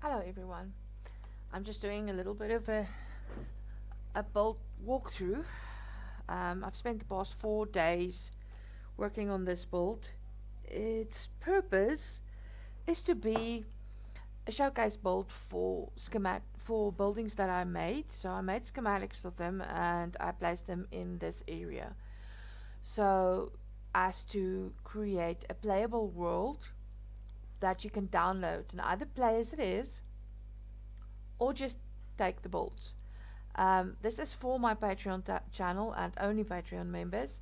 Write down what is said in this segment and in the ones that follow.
Hello everyone. I'm just doing a little bit of a build walkthrough. I've spent the past 4 days working on this build. Its purpose is to be a showcase build for buildings that I made. So I made schematics of them and I placed them in this area. So as to create a playable world that you can download and either play as it is or just take the builds. This is for my Patreon channel and only Patreon members,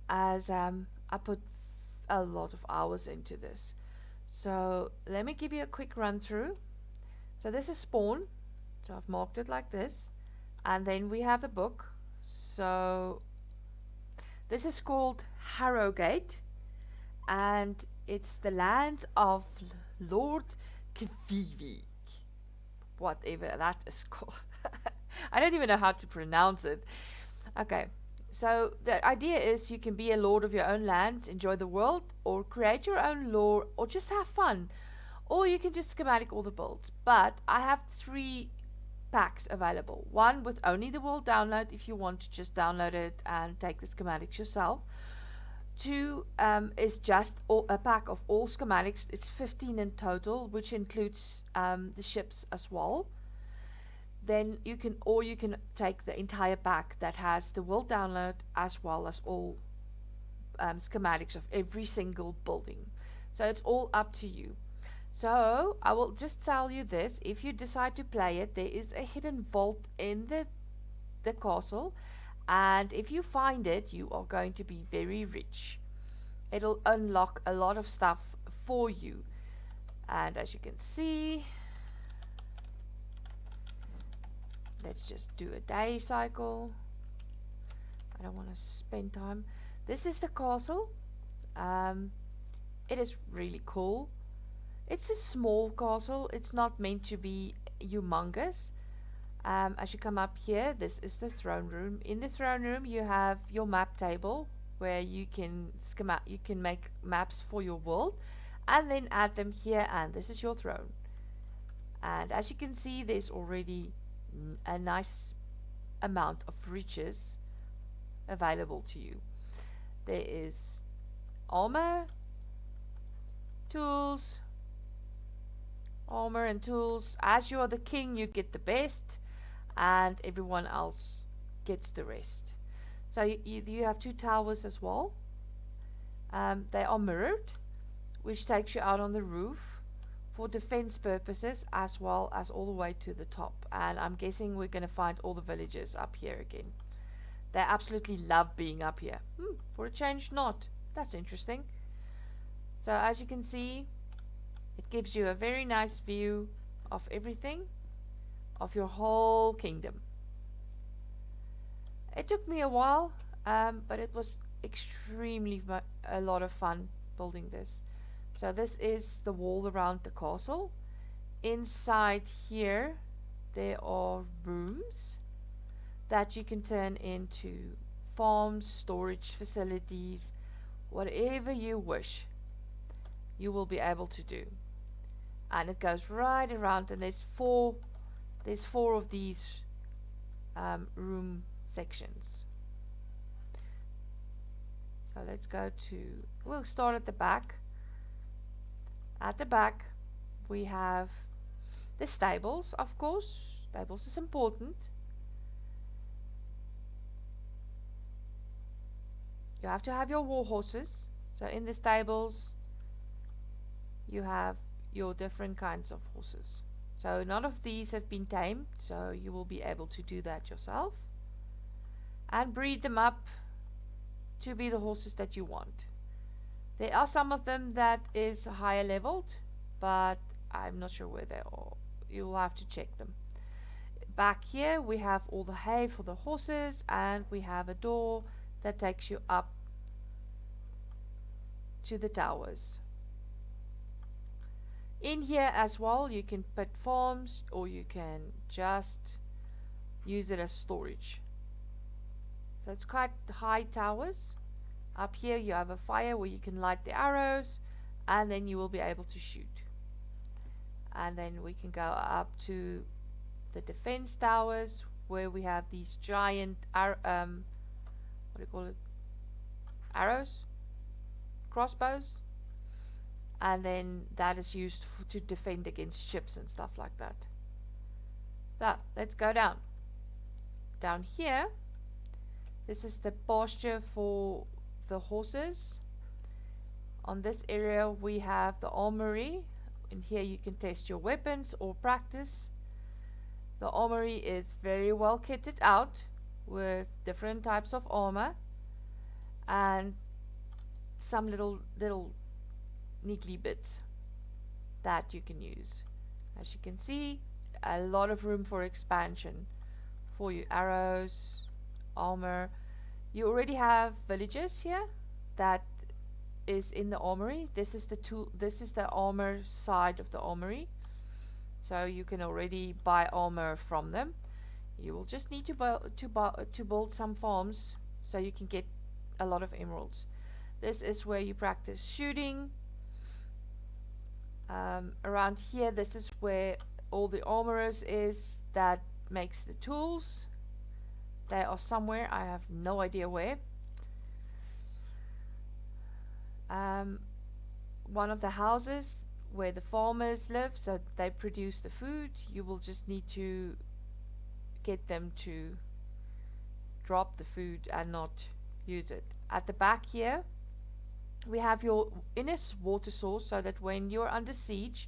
as I put a lot of hours into this. So let me give you a quick run through. So this is spawn, so I've marked it like this, and then we have the book. So this is called Harrogate, and it's the lands of Lord Kvivik, whatever that is called. I don't even know how to pronounce it. Okay, so the idea is you can be a lord of your own lands, enjoy the world, or create your own lore, or just have fun. Or you can just schematic all the builds. But I have 3 packs available. One with only the world download if you want to just download it and take the schematics yourself. 2 is just a pack of all schematics. It's 15 in total, which includes the ships as well. Then you can take the entire pack that has the world download as well as all schematics of every single building. So it's all up to you. So I will just tell you this: if you decide to play it, there is a hidden vault in the castle, and if you find it, you are going to be very rich. It'll unlock a lot of stuff for you, and as you can see, let's just do a day cycle. I don't want to spend time. This is the castle. It is really cool. It's a small castle. It's not meant to be humongous. As you come up here, this is the throne room. In the throne room, you have your map table where you can make maps for your world and then add them here, and this is your throne. And as you can see, there's already a nice amount of riches available to you. There is armor, tools, armor and tools. As you are the king, you get the best, and everyone else gets the rest. So you have 2 towers as well. They are mirrored, which takes you out on the roof for defense purposes, as well as all the way to the top. And I'm guessing we're going to find all the villagers up here again. They absolutely love being up here. For a change, not. That's interesting. So as you can see, it gives you a very nice view of everything, of your whole kingdom. It took me a while, but it was extremely a lot of fun building this. So this is the wall around the castle. Inside here there are rooms that you can turn into farms, storage facilities, whatever you wish, you will be able to do. And it goes right around, and there's four of these room sections. So let's go to, we'll start at the back. At the back we have the stables, of course. Stables is important. You have to have your war horses. So in the stables you have your different kinds of horses. So none of these have been tamed, so you will be able to do that yourself and breed them up to be the horses that you want. There are some of them that is higher leveled, but I'm not sure where they are. You'll have to check them. Back here we have all the hay for the horses, and we have a door that takes you up to the towers. In here as well you can put farms, or you can just use it as storage. So it's quite high towers. Up here you have a fire where you can light the arrows, and then you will be able to shoot. And then we can go up to the defense towers, where we have these giant what do you call it, arrows, crossbows, and then that is used to defend against ships and stuff like that. So let's go down. Down here, this is the pasture for the horses. On this area we have the armory. In here you can test your weapons or practice. The armory is very well kitted out with different types of armor and some little neatly bits that you can use. As you can see, a lot of room for expansion for your arrows, armor. You already have villages here that is in the armory. This is the armor side of the armory, so you can already buy armor from them. You will just need to build some farms so you can get a lot of emeralds. This is where you practice shooting. Around here, this is where all the armorers is that makes the tools. They are somewhere, I have no idea where. One of the houses where the farmers live, so they produce the food. You will just need to get them to drop the food and not use it. At the back here we have your inner water source, so that when you're under siege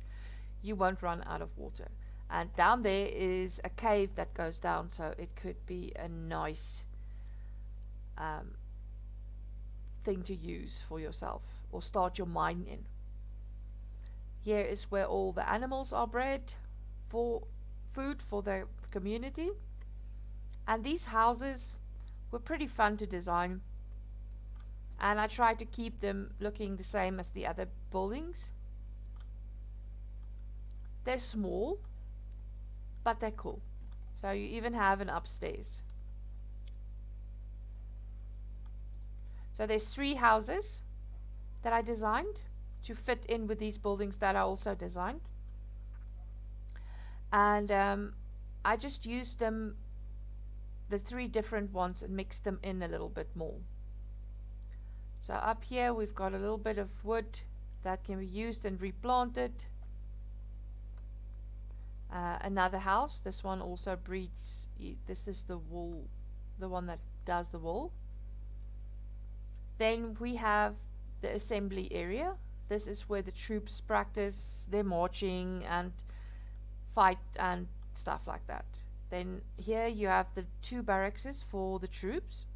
you won't run out of water. And down there is a cave that goes down, so it could be a nice thing to use for yourself or start your mine in. Here is where all the animals are bred for food for the community. And these houses were pretty fun to design, and I tried to keep them looking the same as the other buildings. They're small, but they're cool. So you even have an upstairs. So there's 3 houses that I designed to fit in with these buildings that I also designed. And I just used them, the 3 different ones, and mixed them in a little bit more. So up here we've got a little bit of wood that can be used and replanted. Another house, this one also breeds, this is the wool, the one that does the wool. Then we have the assembly area. This is where the troops practice their marching and fight and stuff like that. Then here you have the 2 barracks for the troops.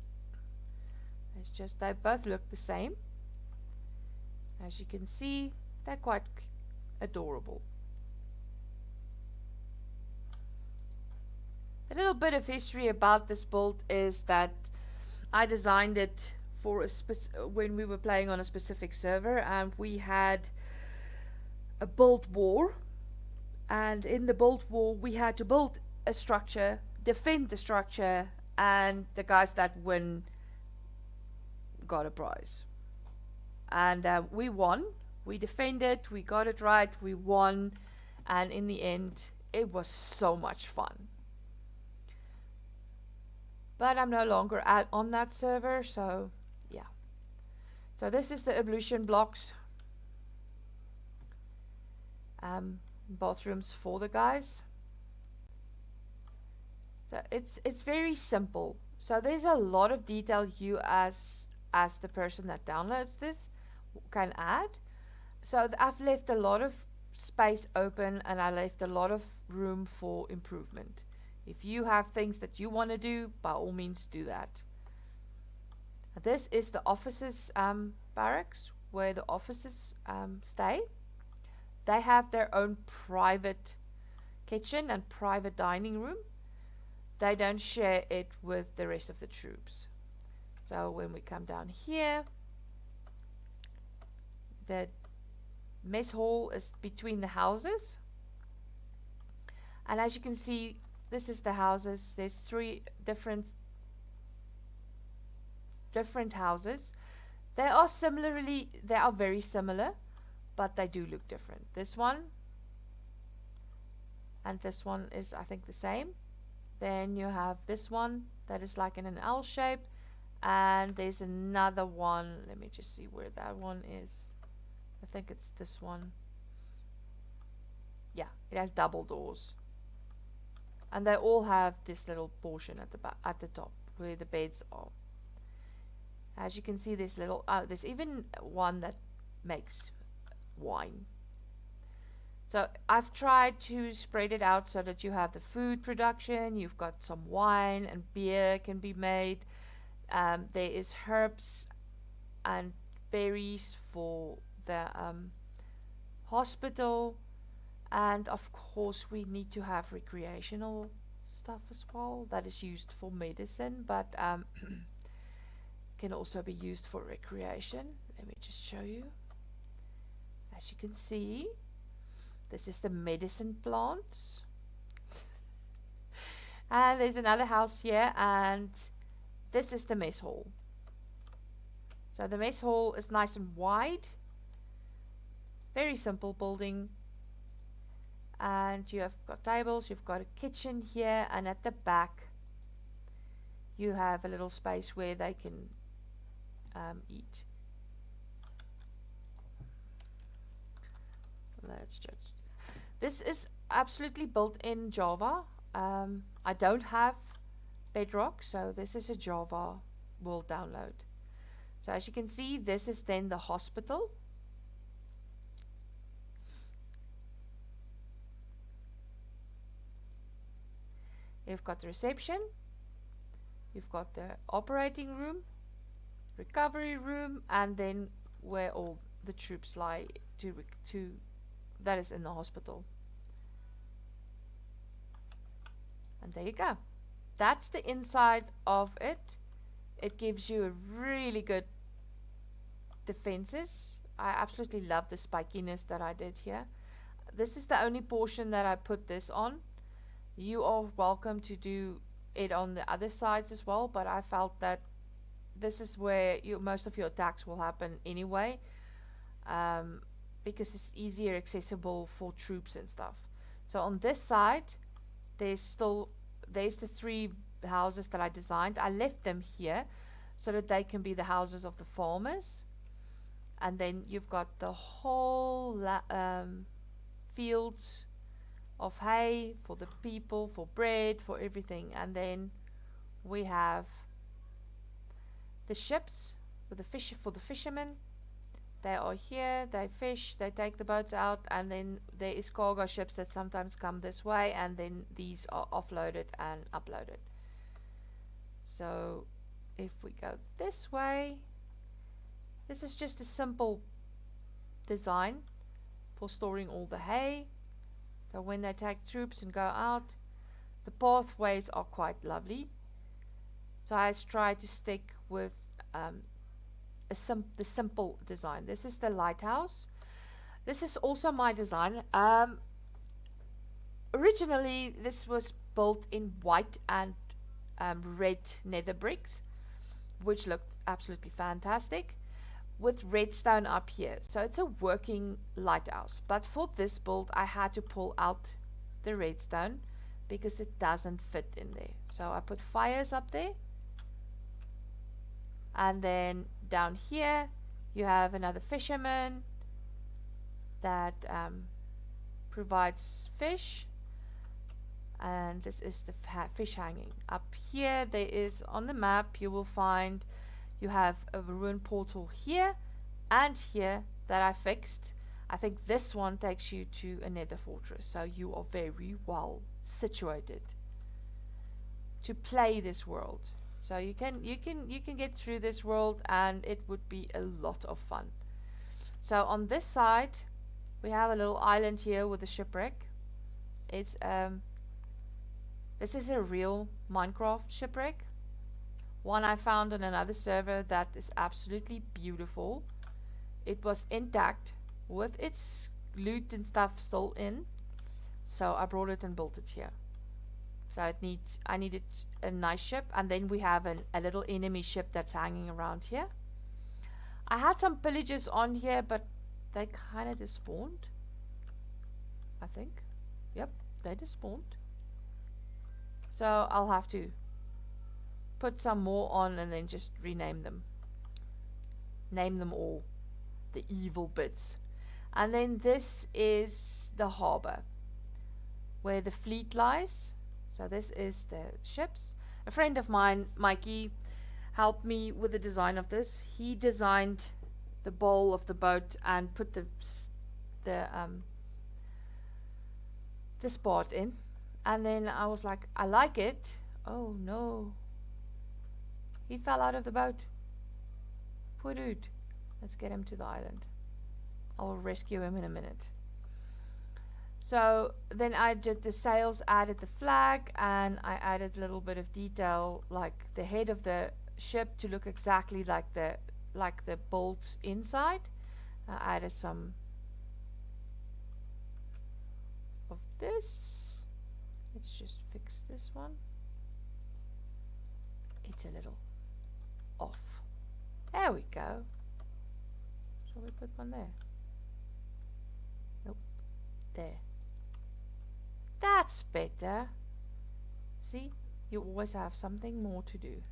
It's just they both look the same. As you can see, they're quite adorable. A little bit of history about this build is that I designed it for when we were playing on a specific server, and we had a build war, and in the build war we had to build a structure, defend the structure, and the guys that win got a prize. And we won. We defended, we got it right, we won, and in the end it was so much fun. But I'm no longer on that server, so yeah. So this is the evolution blocks. Bathrooms for the guys. So it's very simple. So there's a lot of detail you as the person that downloads this can add. So I've left a lot of space open, and I left a lot of room for improvement. If you have things that you want to do, by all means do that. This is the officers' barracks, where the officers stay. They have their own private kitchen and private dining room. They don't share it with the rest of the troops. So when we come down here, the mess hall is between the houses. And as you can see, this is the houses. There's 3 different houses. They are very similar, but they do look different. This one and this one is, I think, the same. Then you have this one that is like in an L shape, and there's another one. Let me just see where that one is. I think it's this one. Yeah, it has double doors, and they all have this little portion at the back, at the top where the beds are. As you can see, there's even one that makes wine. So I've tried to spread it out so that you have the food production, you've got some wine and beer can be made. There is herbs and berries for the hospital, and of course we need to have recreational stuff as well that is used for medicine, but can also be used for recreation. Let me just show you. As you can see, this is the medicine plants. And there's another house here, and this is the mess hall. So the mess hall is nice and wide. Very simple building. And you have got tables, you've got a kitchen here, and at the back you have a little space where they can eat. Let's just. This is absolutely built in Java. I don't have Bedrock, so this is a Java world download. So as you can see, this is then the hospital. You've got the reception. You've got the operating room, recovery room, and then where all the troops lie to that is in the hospital. And there you go. That's the inside of it. It gives you a really good defenses. I absolutely love the spikiness that I did here. This is the only portion that I put this on. You are welcome to do it on the other sides as well, but I felt that this is where most of your attacks will happen anyway, because it's easier accessible for troops and stuff. So on this side, there's the three houses that I designed. I left them here so that they can be the houses of the farmers, and then you've got the whole fields of hay for the people, for bread, for everything. And then we have the ships with the fish for the fishermen. They are here, they fish, they take the boats out, and then there is cargo ships that sometimes come this way, and then these are offloaded and uploaded. So if we go this way, this is just a simple design for storing all the hay. So when they take troops and go out, the pathways are quite lovely. So I try to stick with the simple design. This is the lighthouse. This is also my design. Originally, this was built in white and red nether bricks, which looked absolutely fantastic, with redstone up here. So it's a working lighthouse. But for this build, I had to pull out the redstone because it doesn't fit in there. So I put fires up there. And then down here, you have another fisherman that provides fish. And this is the fish hanging. Up here, there is on the map, you will find you have a ruined portal here and here that I fixed. I think this one takes you to a nether fortress, so you are very well situated to play this world. So you can get through this world, and it would be a lot of fun. So on this side, we have a little island here with a shipwreck. It's this is a real Minecraft shipwreck. One I found on another server that is absolutely beautiful. It was intact with its loot and stuff still in, so I brought it and built it here. So I needed a nice ship, and then we have a little enemy ship that's hanging around here. I had some pillagers on here, but they kind of despawned, I think. Yep, they just spawned. So I'll have to put some more on and then just rename them. Name them all. The evil bits. And then this is the harbor where the fleet lies. So this is the ships. A friend of mine, Mikey, helped me with the design of this. He designed the bowl of the boat and put the spot in. And then I was like, I like it. Oh no. He fell out of the boat. Poor dude. Let's get him to the island. I'll rescue him in a minute. So then I did the sails, added the flag, and I added a little bit of detail like the head of the ship to look exactly like the bolts inside. I added some of this. Let's just fix this one. It's a little off. There we go. Shall we put one there? Nope. There. That's better. See? You always have something more to do.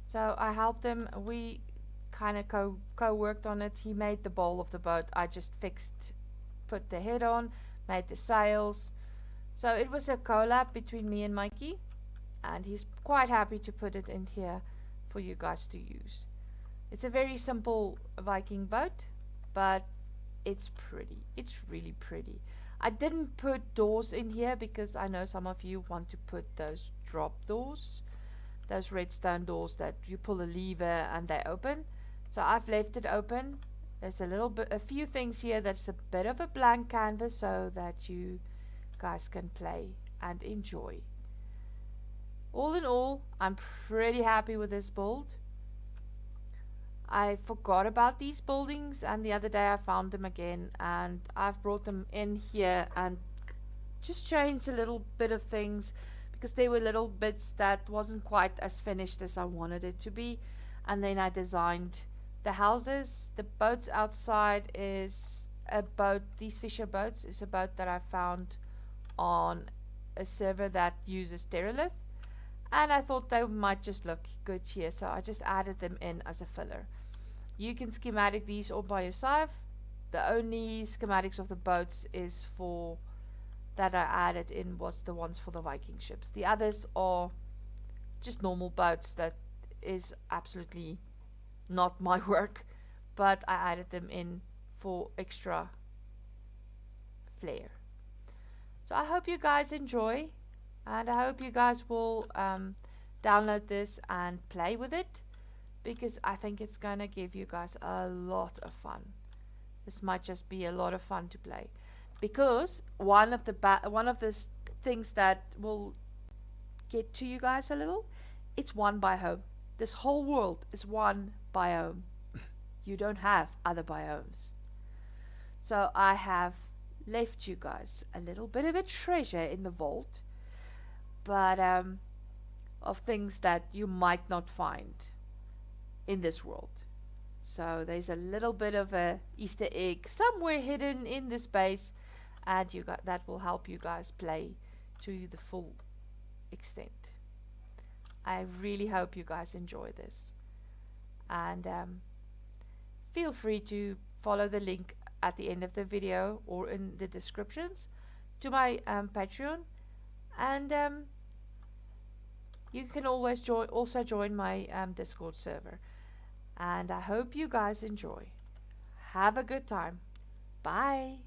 So I helped him. We kind of co-worked on it. He made the bowl of the boat. I just put the head on, made the sails. So it was a collab between me and Mikey. And he's quite happy to put it in here for you guys to use. It's a very simple Viking boat, but it's pretty. It's really pretty. I didn't put doors in here because I know some of you want to put those drop doors, those redstone doors that you pull a lever and they open. So I've left it open. There's a few things here that's a bit of a blank canvas so that you guys can play and enjoy. All in all, I'm pretty happy with this build. I forgot about these buildings and the other day I found them again and I've brought them in here and just changed a little bit of things because there were little bits that wasn't quite as finished as I wanted it to be. And then I designed the houses. The boats outside is a boat, these Fisher boats is a boat that I found on a server that uses Terralith. And I thought they might just look good here, so I just added them in as a filler. You can schematic these all by yourself. The only schematics of the boats is for that I added in was the ones for the Viking ships. The others are just normal boats that is absolutely not my work, but I added them in for extra flair. So I hope you guys enjoy. And I hope you guys will download this and play with it because I think it's going to give you guys a lot of fun. This might just be a lot of fun to play because one of the things that will get to you guys a little, it's one biome. This whole world is one biome. You don't have other biomes. So I have left you guys a little bit of a treasure in the vault. But of things that you might not find in this world. So there's a little bit of a Easter egg somewhere hidden in this base, and that will help you guys play to the full extent. I really hope you guys enjoy this, and feel free to follow the link at the end of the video or in the descriptions to my Patreon. And you can always join my Discord server. And I hope you guys enjoy. Have a good time. Bye.